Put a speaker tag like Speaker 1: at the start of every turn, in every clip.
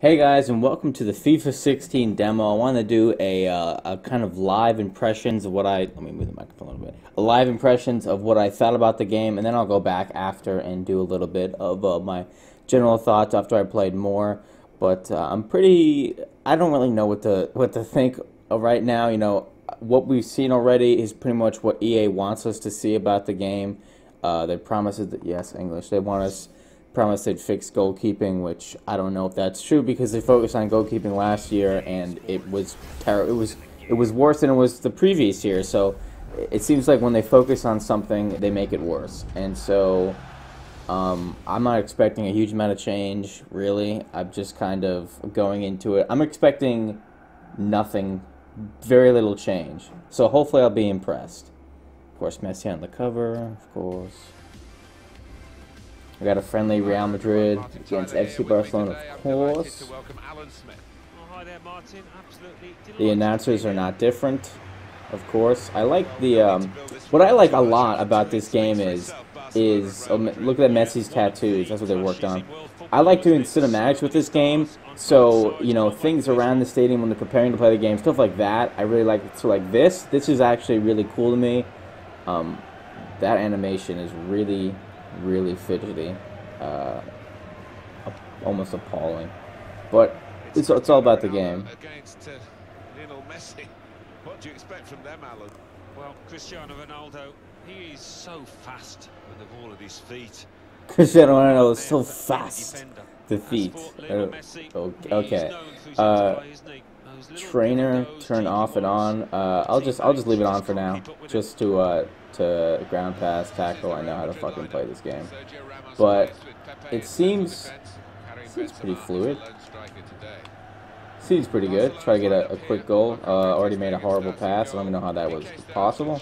Speaker 1: Hey guys, and welcome to the FIFA 16 demo. I want to do a kind of live impressions of what let me move the microphone a little bit. A live impressions of what I thought about the game, and then I'll go back after and do a little bit of my general thoughts after I played more. But I don't really know what to think of right now. You know, what we've seen already is pretty much what EA wants us to see about the game. They promised that, yes, English. They want us. Promised they'd fix goalkeeping, which I don't know if that's true because they focused on goalkeeping last year and it was terrible. It was worse than it was the previous year. So it seems like when they focus on something, they make it worse. And so I'm not expecting a huge amount of change, really. I'm just kind of going into it. I'm expecting nothing, very little change. So hopefully I'll be impressed. Of course, Messi on the cover, of course. We got a friendly Real Madrid against FC Barcelona, of course. The announcers are not different, of course. I like the what I like a lot about this game is look at Messi's tattoos. That's what they worked on. I like doing cinematics with this game, so you know things around the stadium when they're preparing to play the game, stuff like that. I really like it. So like this is actually really cool to me. That animation is really fidgety, almost appalling, but it's all about the game.
Speaker 2: Against Lionel Messi, what do you expect from them, Alan? Well, Cristiano Ronaldo, he is so fast with the ball at his feet.
Speaker 1: Cristiano Ronaldo is so fast. The feet. Okay. Trainer, turn off and on. I'll just leave it on for now, just to ground pass, tackle. I know how to fucking play this game, but it seems pretty fluid. Seems pretty good. Try to get a quick goal. Already made a horrible pass. I don't even know how that was possible.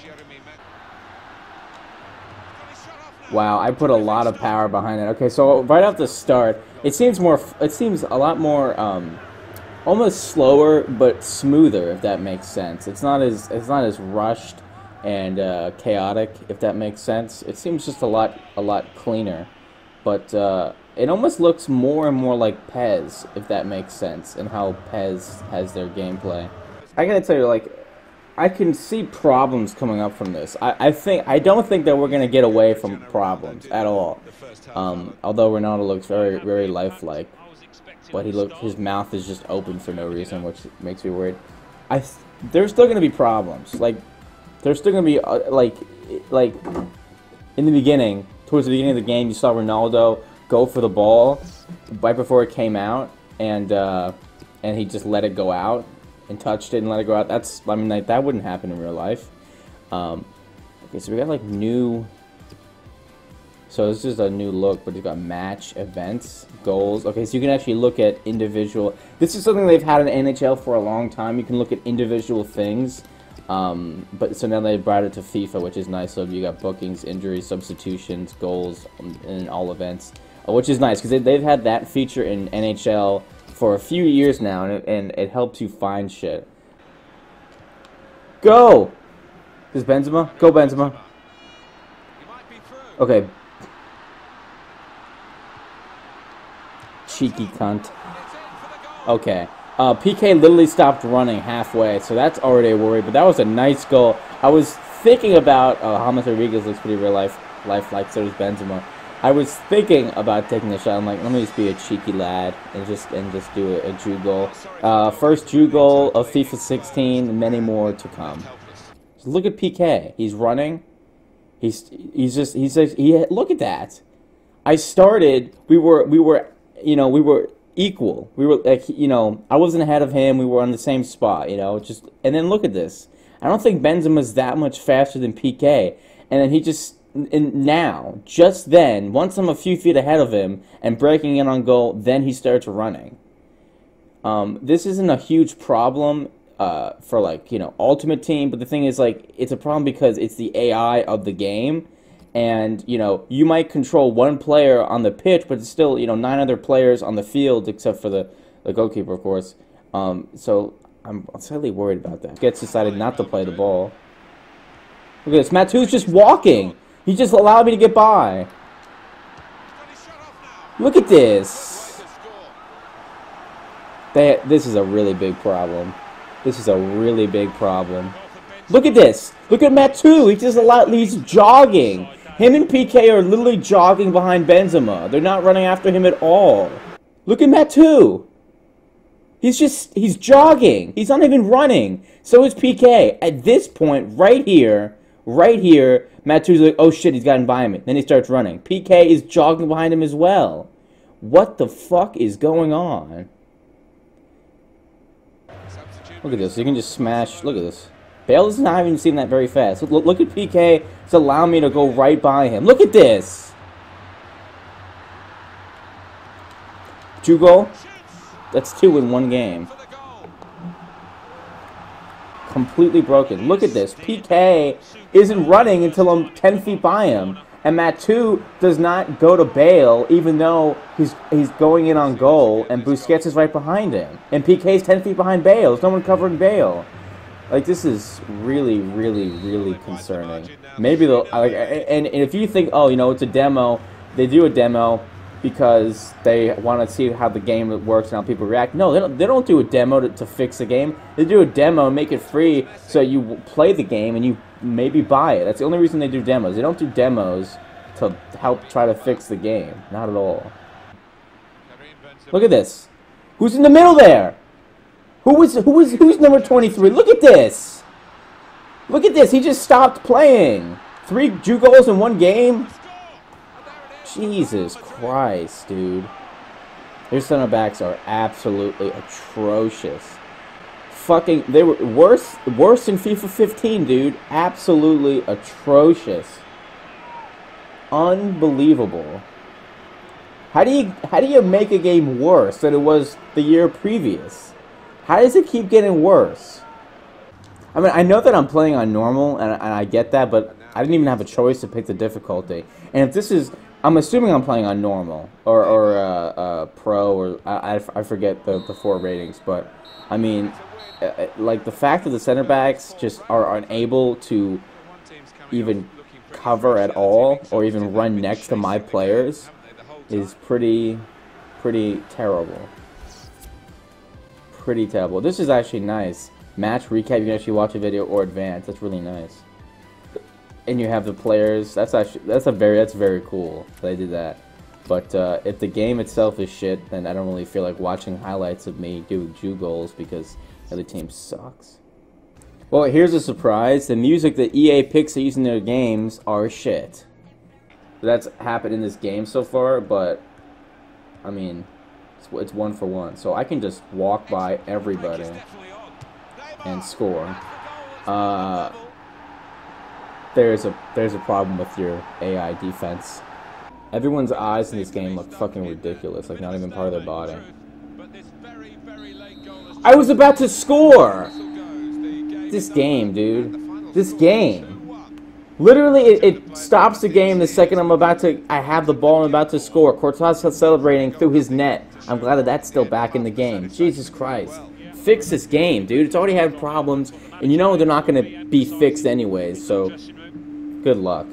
Speaker 1: Wow, I put a lot of power behind it. Okay, so right off the start, it seems a lot more almost slower but smoother, if that makes sense. It's not as rushed and chaotic, if that makes sense. It seems just a lot cleaner, but it almost looks more and more like PES, if that makes sense, and how PES has their gameplay. I gotta tell you, like, I can see problems coming up from this. I don't think that we're gonna get away from problems at all. Although Ronaldo looks very lifelike, but his mouth is just open for no reason, which makes me worried. There's still gonna be problems. Like, there's still gonna be like in the beginning, towards the beginning of the game, you saw Ronaldo go for the ball right before it came out, and he just let it go out and touched it and let it go out. Like, that wouldn't happen in real life. Okay, so we got like new. So this is a new look, but you've got match, events, goals. Okay, so you can actually look at individual. This is something they've had in NHL for a long time. You can look at individual things. But so now they brought it to FIFA, which is nice. So you got bookings, injuries, substitutions, goals, and all events, which is nice because they've had that feature in NHL for a few years now, and it helps you find shit. Go! Is Benzema? Go Benzema. Okay. Cheeky cunt. Okay. PK literally stopped running halfway, so that's already a worry, but that was a nice goal. I was thinking about, James Rodriguez looks pretty lifelike, so does Benzema. I was thinking about taking a shot. I'm like, let me just be a cheeky lad and just do a Drew goal. First Drew goal of FIFA 16, many more to come. So look at PK. He's running. Look at that. I started, we were equal. We were like, I wasn't ahead of him. We were on the same spot, and then look at this. I don't think Benzema's that much faster than PK. And then just then, once I'm a few feet ahead of him and breaking in on goal, then he starts running. This isn't a huge problem for Ultimate Team, but the thing is, it's a problem because it's the AI of the game. And, you might control one player on the pitch, but it's still, 9 other players on the field, except for the goalkeeper, of course. So I'm slightly worried about that. Gets decided not to play the ball. Look at this. Matu's just walking. He just allowed me to get by. Look at this. This is a really big problem. This is a really big problem. Look at this. Look at Matu. He's jogging. Him and PK are literally jogging behind Benzema. They're not running after him at all. Look at Matu. He's jogging. He's not even running. So is PK. At this point, right here, Matu's like, oh shit, he's gotten by me. Then he starts running. PK is jogging behind him as well. What the fuck is going on? Look at this. You can just smash. Look at this. Bale is not even seeing that very fast. Look at PK. It's allowing me to go right by him. Look at this. 2 goal. That's 2 in 1 game. Completely broken. Look at this. PK isn't running until I'm 10 feet by him. And Matu does not go to Bale, even though he's going in on goal, and Busquets is right behind him. And PK's 10 feet behind Bale. There's no one covering Bale. Like, this is really, really, really concerning. Maybe they'll, like, and if you think, oh, you know, it's a demo, they do a demo because they want to see how the game works and how people react. No, they don't do a demo to fix the game. They do a demo and make it free so you play the game and you maybe buy it. That's the only reason they do demos. They don't do demos to help try to fix the game. Not at all. Look at this. Who's in the middle there? Who's number 23? Look at this. Look at this. He just stopped playing. 2 goals in 1 game. Jesus Christ, dude. Their center backs are absolutely atrocious. Fucking, they were worse than FIFA 15, dude. Absolutely atrocious. Unbelievable. How do you make a game worse than it was the year previous? How does it keep getting worse? I mean, I know that I'm playing on normal, and I get that, but I didn't even have a choice to pick the difficulty. And if this is, I'm assuming I'm playing on normal or pro, or I forget the 4 ratings, but I mean, like the fact that the center backs just are unable to even cover at all or even run next to my players is pretty terrible. Pretty terrible. This is actually nice. Match recap, you can actually watch a video or advance. That's really nice. And you have the players. That's very cool. They did that. But if the game itself is shit, then I don't really feel like watching highlights of me doing 2 goals because the other team sucks. Well, here's a surprise. The music that EA picks to use in their games are shit. That's happened in this game so far, but I mean, it's 1 for 1. So I can just walk by everybody and score. There's a problem with your AI defense. Everyone's eyes in this game look fucking ridiculous, like not even part of their body. I was about to score! This game, dude. This game. Literally, it stops the game the second I have the ball and I'm about to score. Courtois is celebrating through his net. I'm glad that that's still back in the game. Jesus Christ. Fix this game, dude. It's already had problems, and you know they're not going to be fixed anyways, so good luck.